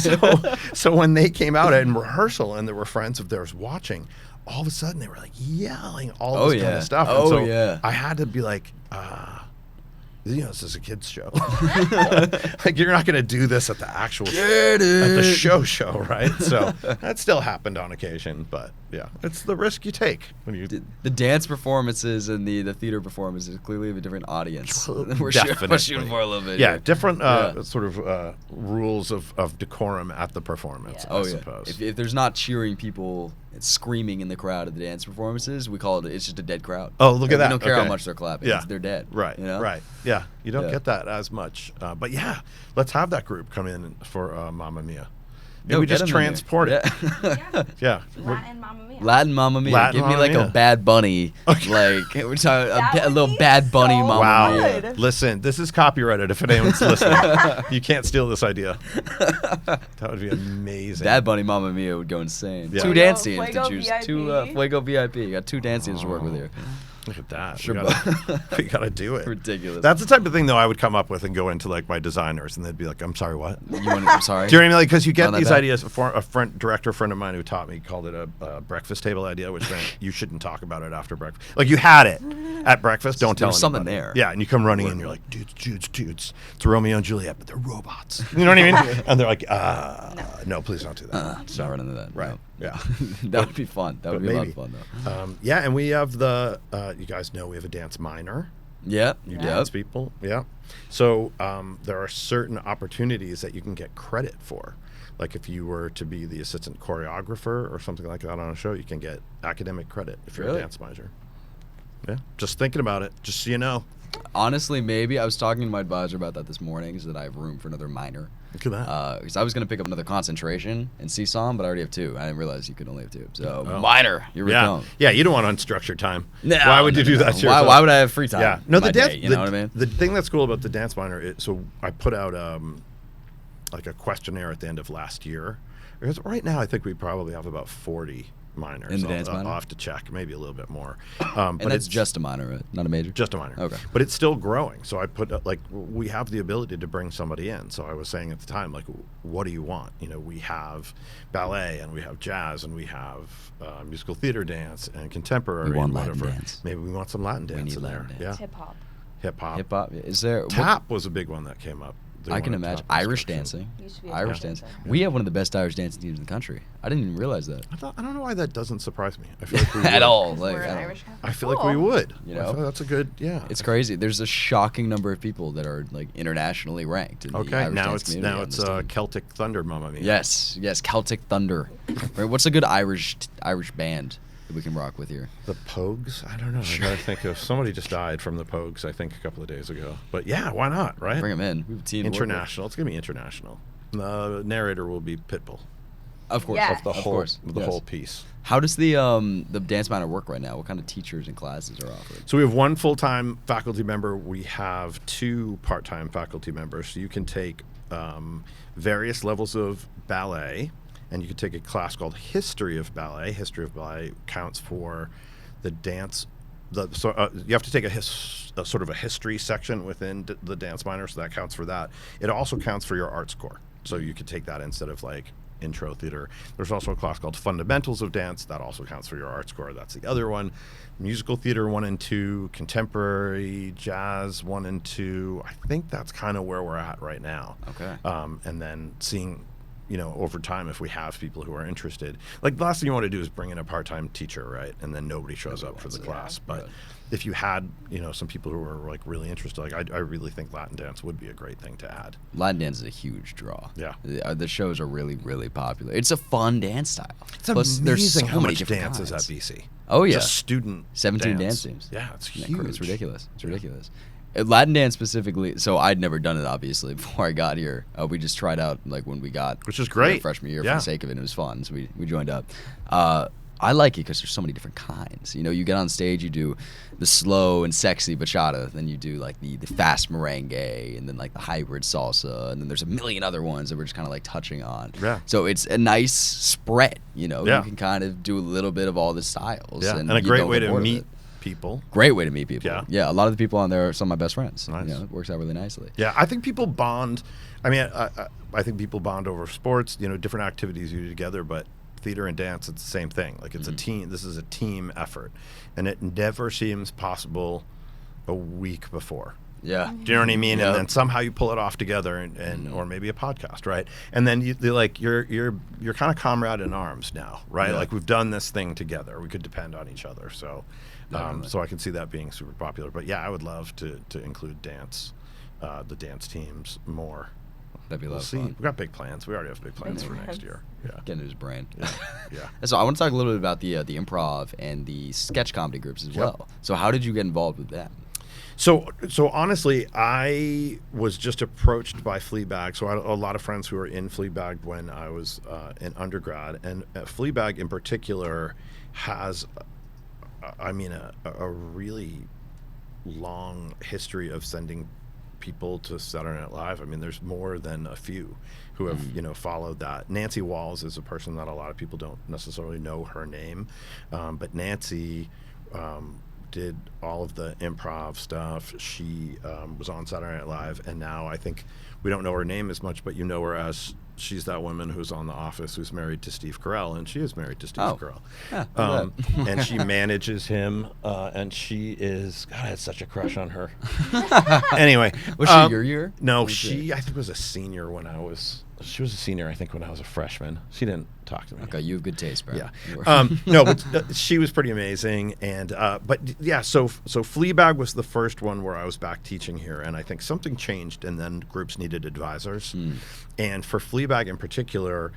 so when they came out in rehearsal and there were friends of theirs watching, all of a sudden they were like yelling all this kind yeah. of stuff. Oh, and so yeah. I had to be like, this is a kids show. Like you're not going to do this at the actual at the show, right? So that still happened on occasion, but yeah, it's the risk you take when you. The dance performances and the theater performances clearly have a different audience. We're Definitely. shooting for a little bit. Yeah, here. different Yeah. sort of rules of decorum at the performance, Yeah. I Oh suppose. yeah. If there's not cheering people and screaming in the crowd at the dance performances, we call it. It's just a dead crowd. Oh, look at We that. don't care how Okay. much they're clapping. Yeah. They're dead. Right, You know? right. Yeah, you don't Yeah. get that as much. But yeah, let's have that group come in for Mamma Mia. Maybe Yo, we get just 'em in there. transport it. Yeah. Yeah. Latin Mamma Mia. Latin Mamma Mia. Latin Give me Mamma like Mia. a Bad Bunny. Like we're talking That a would little be Bad Bunny so Mamma Wow. Mia. good. Listen, this is copyrighted if anyone's listening. You can't steal this idea. That would be amazing. Bad Bunny Mamma Mia would go insane. Yeah. Two Fuego- dance teams to Fuego choose. VIP. Two Fuego VIP. You got two dance teams to work with here. Look at that. Sure, We gotta do it. Ridiculous. That's the type of thing, though, I would come up with and go into like my designers, and they'd be like, "I'm sorry, what?" You want? I'm sorry. Do you know what I mean? Like, because you get Not that these bad. ideas. A director friend of mine who taught me called it a breakfast table idea, which meant you shouldn't talk about it after breakfast. Like you had it at breakfast, don't tell There was something anybody. there. Yeah, and you come running in, you're like, dudes. It's Romeo and Juliet, but they're robots. You know what I mean? And they're like, no, please don't do that. Just not running into that. Right. No. Yeah. That would be fun. That would But be a lot maybe. of fun, though. Yeah, and we have you guys know we have a dance minor. Yeah. You Yep. dance people, yeah. So there are certain opportunities that you can get credit for. Like if you were to be the assistant choreographer or something like that on a show, you can get academic credit if you're Really? a dance major. Yeah, just thinking about it, just so you know. Honestly, maybe I was talking to my advisor about that this morning. Is that I have room for another minor? Look at that. Because I was gonna pick up another concentration and CSOM, but I already have two. I didn't realize you could only have two. So Oh. minor, here we yeah, come. yeah. You don't want unstructured time. No, Why would you do that to yourself? Why would I have free time? Yeah, no. in The my dance. day, you know what I mean? The thing that's cool about the dance minor is, so I put out like a questionnaire at the end of last year. Because right now I think we probably have about 40 minors. In the dance minor? I'll have to check, maybe a little bit more. And but that's it's just a minor, right? Not a major. just a minor. Okay. But it's still growing. So I put like we have the ability to bring somebody in. So I was saying at the time, like, what do you want? You know, we have ballet and we have jazz and we have musical theater dance and contemporary We want and Latin whatever. dance. Maybe we want some Latin dance need in Latin there. dance. Yeah, Hip hop. hip hop. Hip hop. Is there what- Tap was a big one that came up. They I can wanted imagine tap Irish instruction. dancing. Used to be a Irish tap dance. dancer. We have one of the best Irish dancing teams in the country. I didn't even realize that I don't know why that doesn't surprise me. I feel like we at would. all. Because Like we're I an don't- Irish Catholic I feel like school. we would. You I know? feel that's a good. Yeah. it's crazy. There's a shocking number of people that are like internationally ranked. In the Okay, Irish now dance it's community now on it's this team. Celtic Thunder, Mamma Mia. Yes, Celtic Thunder. Right, what's a good Irish band that we can rock with here? The Pogues? I don't know. I gotta think of somebody just died from the Pogues. I think a couple of days ago. But yeah, why not? Right? Bring them in. We have a team to work with. International. It's gonna be international. The narrator will be Pitbull. Of course, Yeah. Of the of whole course, the yes. whole piece. How does the dance minor work right now? What kind of teachers and classes are offered? So we have one full-time faculty member. We have two part-time faculty members. So you can take various levels of ballet, and you can take a class called History of Ballet. History of Ballet counts for the dance you have to take a sort of a history section within the dance minor, so that counts for that. It also counts for your art score, so you could take that instead of like intro theater. There's also a class called Fundamentals of Dance that also counts for your art score. That's the other one. Musical theater 1 and 2, contemporary jazz 1 and 2. I think that's kind of where we're at right now. Okay. And then seeing, over time, if we have people who are interested. Like, the last thing you want to do is bring in a part-time teacher, right? And then nobody shows up for the class. But if you had, some people who are like really interested, like I really think Latin dance would be a great thing to add. Latin dance is a huge draw. Yeah. The shows are really, really popular. It's a fun dance style. It's amazing there's so how many much different dance is at kinds. BC. Oh, yeah. Just student 17 dance teams. Yeah, it's Isn't that huge. crazy? It's ridiculous. It's ridiculous. Latin dance specifically, so I'd never done it, obviously, before I got here. We just tried out, like, when we got... Which is great. Freshman year for Yeah. the sake of it, and it was fun, so we joined up. I like it because there's so many different kinds. You get on stage, you do the slow and sexy bachata, then you do, like, the fast merengue, and then, like, the hybrid salsa, and then there's a million other ones that we're just kind of, like, touching on. Yeah. So it's a nice spread, Yeah. You can kind of do a little bit of all the styles. Yeah, and a you great don't way get to bored of meet it. people. Great way to meet people. Yeah. A lot of the people on there are some of my best friends. Nice. It works out really nicely. Yeah, I think people bond. I mean, I think people bond over sports, different activities you do together, but theater and dance, it's the same thing. Like, it's a team. This is a team effort, and it never seems possible a week before. Yeah. Do you know what I mean? Yeah. And then somehow you pull it off together, and or maybe a podcast, right? And then you're kind of comrade in arms now, right? Yeah. Like, we've done this thing together. We could depend on each other. So, Definitely. so I can see that being super popular. But yeah, I would love to include dance, the dance teams more. That'd be a lot We'll of see. fun. We've got big plans. We already have big plans Big for next plans. year. Yeah. Get into his brain. Yeah. So I want to talk a little bit about the improv and the sketch comedy groups as well. So how did you get involved with that? So honestly, I was just approached by Fleabag. So I had a lot of friends who were in Fleabag when I was in undergrad, and Fleabag in particular has, a really long history of sending people to Saturday Night Live. I mean, there's more than a few who have followed that. Nancy Walls is a person that a lot of people don't necessarily know her name, but Nancy did all of the improv stuff. She was on Saturday Night Live, and now I think we don't know her name as much, but you know her as she's that woman who's on The Office who's married to Steve Carell, and she is married to Steve Carell. Yeah, And she manages him, and she is, God, I had such a crush on her. Anyway. Was she your year? No, Was she, I think, was a senior she was a senior, I think, when I was a freshman. She didn't talk to me. Okay, you have good taste, bro. Yeah. You were- No, but she was pretty amazing. And but yeah, so Fleabag was the first one where I was back teaching here, and I think something changed, and then groups needed advisors. And for Fleabag in particular,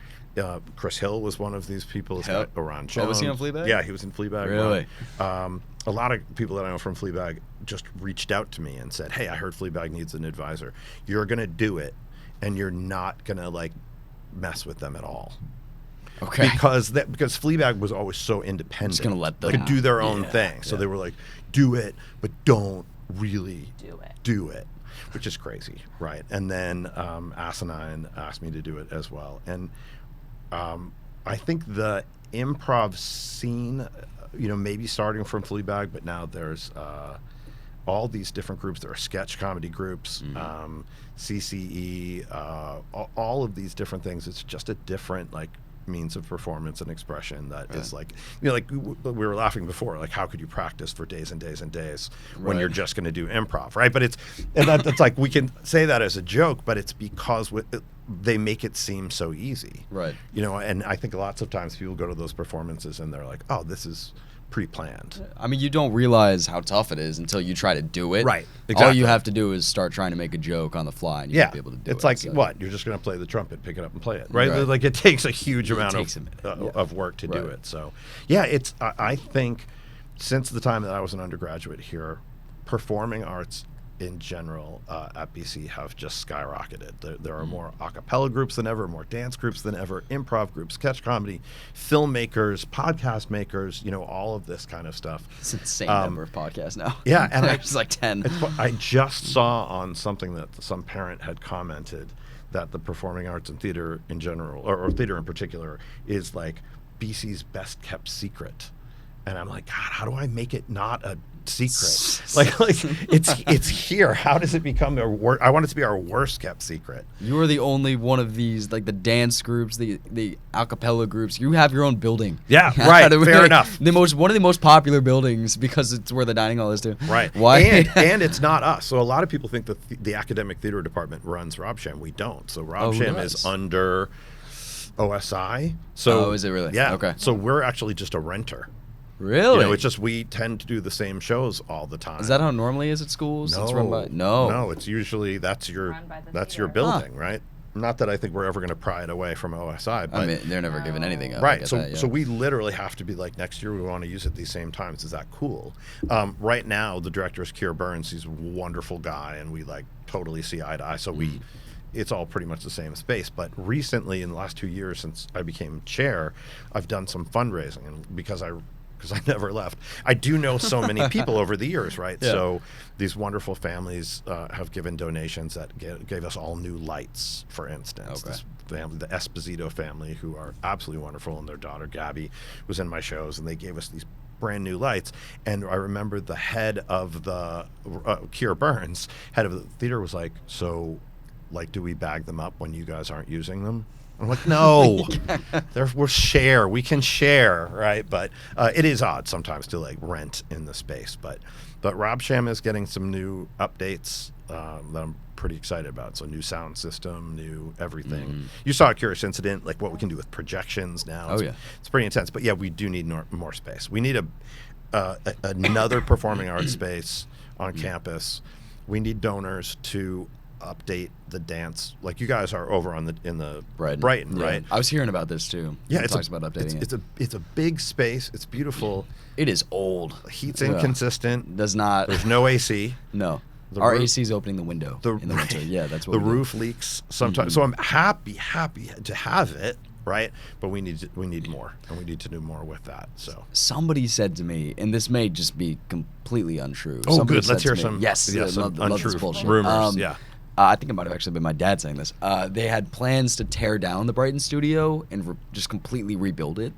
Chris Hill was one of these people. Yep. Oran Oh, Jones. was he on Fleabag? Yeah, he was in Fleabag. Really? A lot of people that I know from Fleabag just reached out to me and said, "Hey, I heard Fleabag needs an advisor. You're gonna do it, and you're not gonna like mess with them at all." Okay. Because Fleabag was always so independent. Just gonna let them could do their own Yeah, thing. So yeah. they were like, do it, but don't really Do it. which is crazy, right? And then Asinine asked me to do it as well. And I think the improv scene, maybe starting from Fleabag, but now there's all these different groups. There are sketch comedy groups, CCE, all of these different things. It's just a different means of performance and expression that is like we were laughing before, like how could you practice for days and days and days when Right. you're just going to do improv, right? But that's like, we can say that as a joke, but it's because they make it seem so easy, Right. And I think lots of times people go to those performances and they're like, oh, this is pre-planned. I mean, you don't realize how tough it is until you try to do it. Right, All exactly. you have to do is start trying to make a joke on the fly, and you Yeah, won't be able to do it. it's like, so- what, you're just going to play the trumpet, pick it up and play it, right? Right. Like, it takes a huge amount takes a minute, yeah. of work to do Right. it. So yeah, I think since the time that I was an undergraduate here, performing arts in general at BC have just skyrocketed. There are more a cappella groups than ever, more dance groups than ever, improv groups, sketch comedy, filmmakers, podcast makers, all of this kind of stuff. It's insane number of podcasts now. Yeah, and there's like 10. I just saw on something that some parent had commented that the performing arts and theater in general, or theater in particular, is like BC's best kept secret. and I'm like, God, how do I make it not a secret? like it's here. How does it become I want it to be our worst kept secret. You are the only one of these, like the dance groups, the a cappella groups. You have your own building. Yeah, right. Fair enough. One of the most popular buildings because it's where the dining hall is too. Right. Why? And it's not us. So a lot of people think that the academic theater department runs Robsham. We don't. So Robsham is under OSI. So is it really? Yeah. Okay. So we're actually just a renter. Really? You know, it's just we tend to do the same shows all the time. Is that how it normally is at schools? No. It's run by no. It's usually that's your Run by the theater. building, right? Not that I think we're ever going to pry it away from OSI, but I mean, they're never giving anything up. I right. get So that, yeah. so we literally have to be like, next year we want to use it these same times. Is that cool? Right now the director is Keir Burns. He's a wonderful guy, and we like totally see eye to eye. So it's all pretty much the same space. But recently, in the last 2 years since I became chair, I've done some fundraising, and because I never left, I do know so many people over the years, right? Yeah. So these wonderful families have given donations that gave us all new lights, for instance. Okay. This family, the Esposito family, who are absolutely wonderful, and their daughter Gabby was in my shows, and they gave us these brand new lights. And I remember the head of the Keir Burns, head of the theater, was like, so like, do we bag them up when you guys aren't using them? I'm like, no, we can share, right? But it is odd sometimes to like rent in the space. But Robsham is getting some new updates that I'm pretty excited about. So new sound system, new everything. You saw a Curious Incident, like what we can do with projections now. It's pretty intense. But yeah, we do need more space. We need another performing arts space on campus. We need donors to update the dance, like you guys are over in the Brighton, Yeah. right? I was hearing about this too. Yeah, It talks about updating it. It's a big space. It's beautiful. It is old. Heat's inconsistent. Does not. There's no AC. No. The Our roof- AC is opening the window in the winter. Yeah, that's what the we do. roof leaks sometimes. So I'm happy to have it, right? But we need more, and we need to do more with that. So Somebody said to me, and this may just be completely untrue. Oh, Somebody good. Let's said hear to some. me- Yes, some love this untrue bullshit. rumors. Yeah. I think it might have actually been my dad saying this. They had plans to tear down the Brighton studio and just completely rebuild it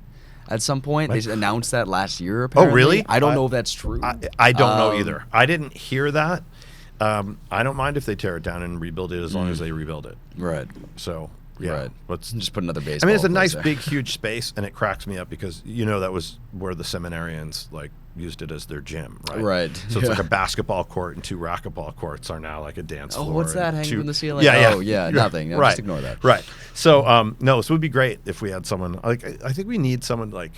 at some point. They announced that last year, apparently. Oh, really? I don't know if that's true. I don't know either. I didn't hear that. I don't mind if they tear it down and rebuild it as long as they rebuild it. Right. So yeah, Right. let's Just put another I baseball. mean, it's a place nice, there. big, huge space, and it cracks me up because that was where the seminarians like used it as their gym, right? Right. So it's Yeah. like a basketball court, and 2 racquetball courts are now like a dance Oh, floor. what's that and hanging 2 from the ceiling? Yeah, yeah. Oh, yeah, nothing. No, right. just ignore that. Right. So, no, so it would be great if we had someone like I think we need someone like.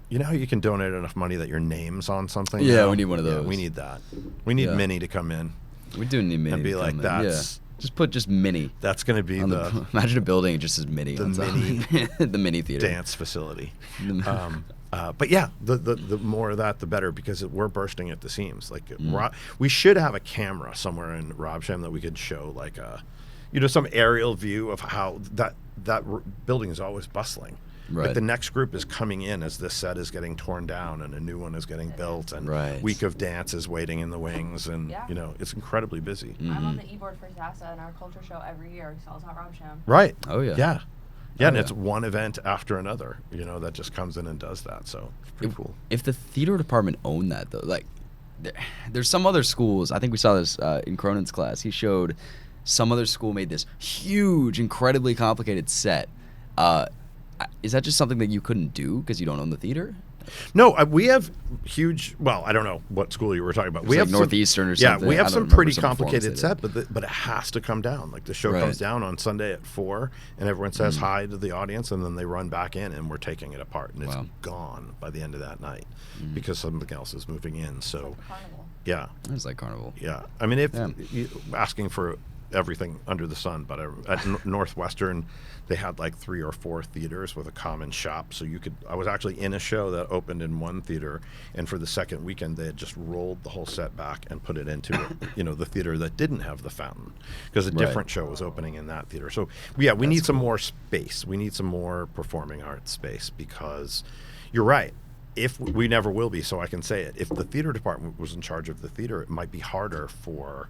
You know how you can donate enough money that your name's on something? Yeah, now? we need one of Yeah, those. we need that. We need Yeah. Minnie to come in We do need Mini and be to like, come in. that's Yeah. Just put just Mini. that's going to be On the imagine a building it just says Mini. the on top. Mini the Mini theater. dance facility. But yeah, the more of that, the better, because we're bursting at the seams. Like we should have a camera somewhere in Robsham that we could show, like some aerial view of how that building is always bustling. Right. Like the next group is coming in as this set is getting torn down and a new one is getting built, and Right. Week of Dance is waiting in the wings, and Yeah. it's incredibly busy. I'm on the e-board for SASA, and our culture show every year sells out Robsham. Right. Oh, yeah. Yeah. Yeah, and yeah. it's one event after another, that just comes in and does that. So it's pretty cool. If the theater department owned that, though, like, there's some other schools. I think we saw this in Cronin's class. He showed some other school made this huge, incredibly complicated set. Is that just something that you couldn't do because you don't own the theater? No, we have huge. Well, I don't know what school you were talking about. It's We like have Northeastern or Yeah, something. we I have don't some remember pretty some performance complicated they set, did. but it has to come down. Like the show Right. comes down on Sunday at 4, and everyone says hi to the audience, and then they run back in, and we're taking it apart, and it's Wow. gone by the end of that night because something else is moving in. So Carnival. yeah, It's like Carnival. yeah. I mean, if Yeah. asking for everything under the sun, but at Northwestern, they had like 3 or 4 theaters with a common shop. So I was actually in a show that opened in one theater, and for the second weekend, they had just rolled the whole set back and put it into the theater that didn't have the fountain, because a Right. different show was opening in that theater. So yeah, we need some more space. We need some more performing arts space, because you're right. If we never will be, so I can say it. If the theater department was in charge of the theater, it might be harder for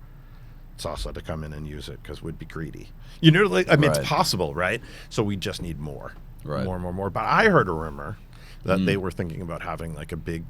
Salsa to come in and use it, because we'd be greedy. I mean, Right. it's possible, right? So we just need more, Right. more. But I heard a rumor that they were thinking about having like a big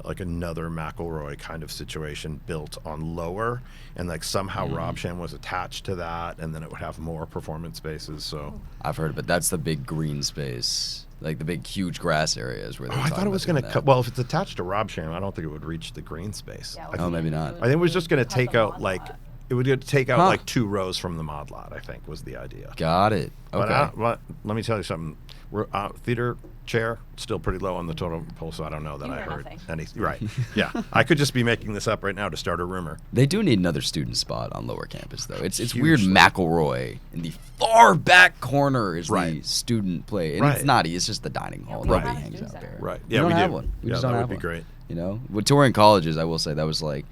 like another McElroy kind of situation built on lower, and like somehow Robshan was attached to that, and then it would have more performance spaces. So I've heard, but that's the big green space, like the big huge grass areas where. I thought it was going to cut. Well, if it's attached to Robshan, I don't think it would reach the green space. Yeah, I well, think, maybe not. I think it was just going to cut take the out mod like lot. it would take out Huh. like 2 rows from the mod lot. I think was the idea. Got it. Okay. But let me tell you something. We're theater chair still pretty low on the totem pole, so I don't know that You I hear heard nothing. anything. Right? Yeah, I could just be making this up right now to start a rumor. They do need another student spot on lower campus, though. It's Hugely. weird. McElroy in the far back corner is the Right. student play, and Right. it's not. It's just the dining hall. we don't Nobody have a hangs student out center. there. Right? We Yeah, don't we have do. one. We Yeah, just that don't would have be one. great. You know, with touring colleges, I will say that was like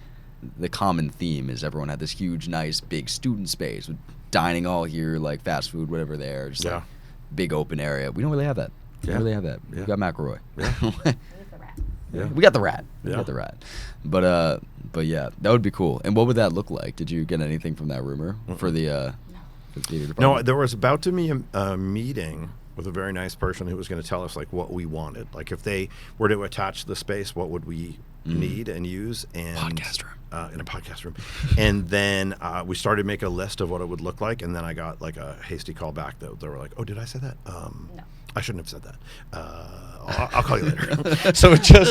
the common theme is everyone had this huge, nice, big student space with dining hall here, like fast food, whatever there, just Yeah. like big open area. We don't really have that. We Yeah. don't really have that. Yeah. We got McElroy. Yeah. Leave the rat. Yeah. We got the rat. We Yeah. got the rat. But yeah, that would be cool. And what would that look like? Did you get anything from that rumor for the theater department? No, there was about to be a meeting with a very nice person who was going to tell us like what we wanted. Like if they were to attach the space, what would we need and use? And Podcast room. In a podcast room. And then we started making a list of what it would look like. And then I got like a hasty call back. They were like, "Oh, did I say that? No. I shouldn't have said that. I'll call you later." So it just,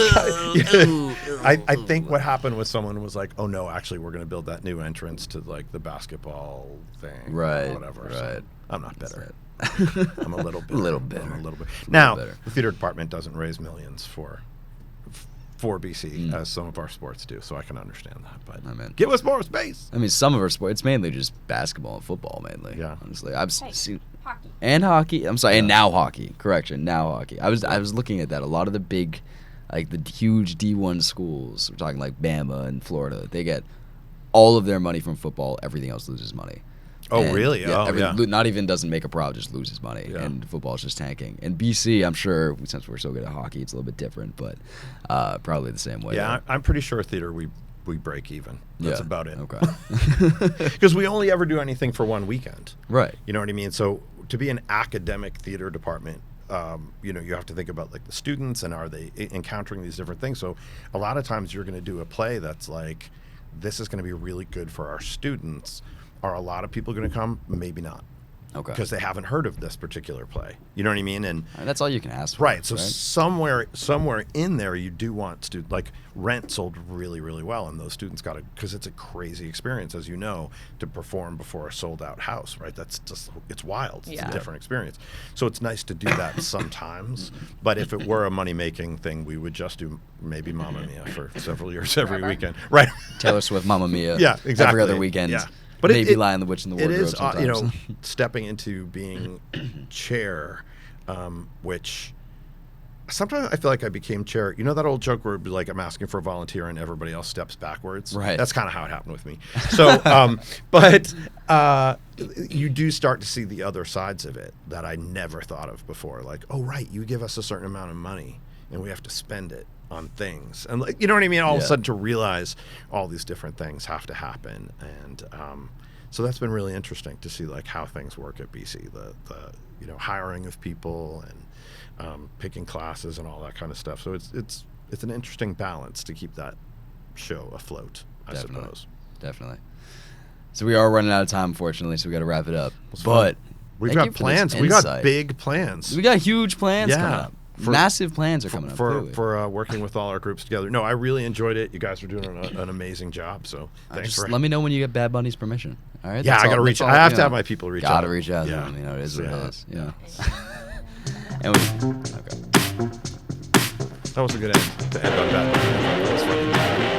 I think what happened was someone was like, "Oh no, actually, we're going to build that new entrance to like the basketball thing, Right, Or whatever." So right. I'm not bitter. That's I'm a little bitter. A little bitter. I'm a little bit. Now, bitter. the theater department doesn't raise millions for BC as some of our sports do, so I can understand that. But Amen. give us more space. I mean, some of our sports, it's mainly just basketball and football, mainly. Yeah. Honestly, I've Hey, seen. hockey. And hockey. I'm sorry, and Yeah. now hockey. Correction, now hockey. I was looking at that. A lot of the big, like the huge D1 schools, we're talking like Bama and Florida, they get all of their money from football. Everything else loses money. Oh, And, really? Oh, yeah. Not even doesn't make a profit, just loses money. Yeah. And football's just tanking. And BC, I'm sure, since we're so good at hockey, it's a little bit different, but probably the same way. Yeah, there. I'm pretty sure theater we break even. That's Yeah. about it. Okay. Because we only ever do anything for one weekend. Right. You know what I mean? So to be an academic theater department, you know, you have to think about like the students and are they encountering these different things. So a lot of times you're going to do a play that's like, this is going to be really good for our students. Are a lot of people going to come? Maybe not. Okay. Because they haven't heard of this particular play. You know what I mean? And That's all you can ask for. right. So somewhere in there, you do want students, like Rent sold really, really well, and those students got it because it's a crazy experience, as you know, to perform before a sold out house. Right. That's just, it's wild. It's Yeah. a different experience. So it's nice to do that sometimes. But if it were a money making thing, we would just do maybe Mamma Mia for several years every Forever. weekend. Right. Taylor Swift, Mamma Mia. Yeah, exactly. Every other weekend. Yeah. But But maybe Lion the Witch in the it Wardrobe is, you know, sometimes. stepping into being chair, which sometimes I feel like I became chair. You know that old joke where it'd be like I'm asking for a volunteer and everybody else steps backwards? Right. That's kind of how it happened with me. So, but you do start to see the other sides of it that I never thought of before. Like, oh, right, you give us a certain amount of money and we have to spend it on things. And, like, you know what I mean? All of a Yeah. sudden to realize all these different things have to happen. And so that's been really interesting to see, like, how things work at BC, the you know, hiring of people and picking classes and all that kind of stuff. So it's an interesting balance to keep that show afloat, I Definitely. suppose. Definitely. So we are running out of time, unfortunately, so we got to wrap it up. It's But We've thank you got for this plans. We got insight. big plans. We got huge plans Yeah. coming up. For- Massive plans are coming up. for clearly. working with all our groups together. No, I really enjoyed it. You guys are doing an amazing job. So thanks Just for let me know when you get Bad Bunny's permission. All right. Yeah, That's I gotta all- reach. that's I all, have you to have know. my people reach out. Gotta reach out. Yeah. To them, you know, it is what Yeah. it is. Yeah. And we. Okay. That was a good end to end on that. That was fucking good.